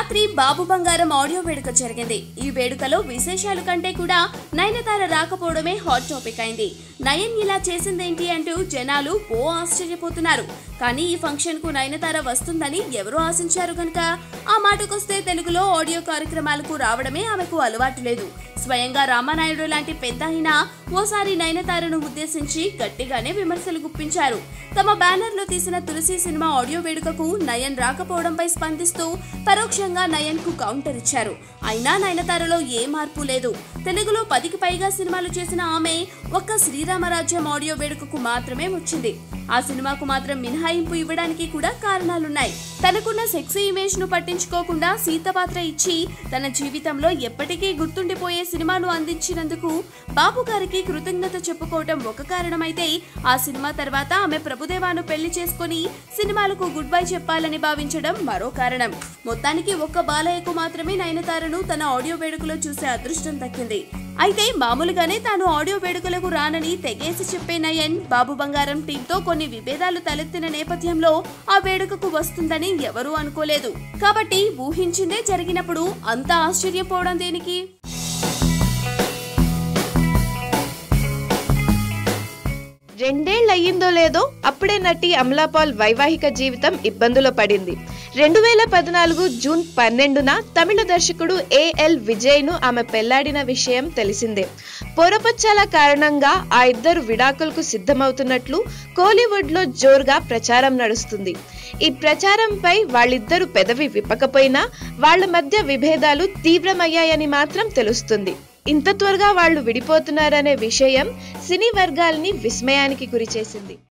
రాత్రి బాబు బంగారం ఆడియో వేడుక జరిగింది. ఈ వేడుకలో విశేషాలు కంటే కూడా నయనతార రాకపోవడమే హాట్ టాపిక్ అయింది. నయన్ ఇలా చేసిందేంటి అంటూ జనాలు ఆశ్చర్యపోతున్నారు. కానీ ఈ ఫంక్షన్ కు నయనతార వస్తుందని ఎవరు ఆశించారు కనుక ఆ మాటకొస్తే తెలుగులో ఆడియో కార్యక్రమాలకు రావడమే ఆమెకు అలవాటు లేదు. స్వయంగా రామానాయుడు లాంటి పెద్ద ఆయన ఓసారి నయనతారను ఉద్దేశించి గట్టిగానే విమర్శలు గుప్పించారు. తమ బ్యానర్ లో తీసిన తులసి సినిమా ఆడియో వేడుకకు నయన్ రాకపోవడంపై స్పందిస్తూ పరోక్షంగా నయన్ కు కౌంటర్ ఇచ్చారు. అయినా నయనతారలో ఏ మార్పు లేదు. తెలుగులో 10కి పైగా సినిమాలు చేసిన ఆమె ఒక్క శ్రీరామరాజ్యం ఆడియో వేడుకకు మాత్రమే వచ్చింది. ఆ సినిమాకు మాత్రం మినహాయింపు ఇవ్వడానికి కూడా కారణాలున్నాయి. తనకున్న సెక్సీ ఇమేజ్ ను పట్టించుకోకుండా సీత పాత్ర ఇచ్చి తన జీవితంలో ఎప్పటికీ గుర్తుండిపోయే సినిమాను అందించినందుకు బాబు గారికి కృతజ్ఞత చెప్పుకోవటం ఒక కారణమైతే, ఆ సినిమా తర్వాత ఆమె ప్రభుదేవాను పెళ్లి చేసుకుని సినిమాలకు గుడ్ బై చెప్పాలని భావించడం మరో కారణం. మొత్తానికి ఒక్క బాలయ్యకు మాత్రమే నయనతారను తన ఆడియో వేడుకలో చూసే అదృష్టం దక్కింది. అయితే మామూలుగానే తాను ఆడియో వేడుకలకు రానని తెగేసి చెప్పే నయన్ బాబు బంగారం టీంతో కొన్ని విభేదాలు తలెత్తిన నేపథ్యంలో ఆ వేడుకకు వస్తుందని ఎవరూ అనుకోలేదు. కాబట్టి ఊహించిందే జరిగినప్పుడు అంత ఆశ్చర్యపోవడం దేనికి? రెండేళ్లయ్యిందో లేదో అప్పుడే నటి అమలా పాల్ వైవాహిక జీవితం ఇబ్బందులో పడింది. 2014 జూన్ 12న తమిళ దర్శకుడు ఏఎల్ విజయ్ ను ఆమె పెళ్లాడిన విషయం తెలిసిందే. పొరపచ్చాల కారణంగా ఆ ఇద్దరు విడాకులకు సిద్ధమవుతున్నట్లు కోలీవుడ్ లో జోరుగా ప్రచారం నడుస్తుంది. ఈ ప్రచారంపై వాళ్ళిద్దరూ పెదవి విప్పకపోయినా వాళ్ల మధ్య విభేదాలు తీవ్రమయ్యాయని మాత్రం తెలుస్తుంది. ఇంత త్వరగా వాళ్ళు విడిపోతున్నారనే విషయం సినీ వర్గాల్ని విస్మయానికి గురిచేసింది.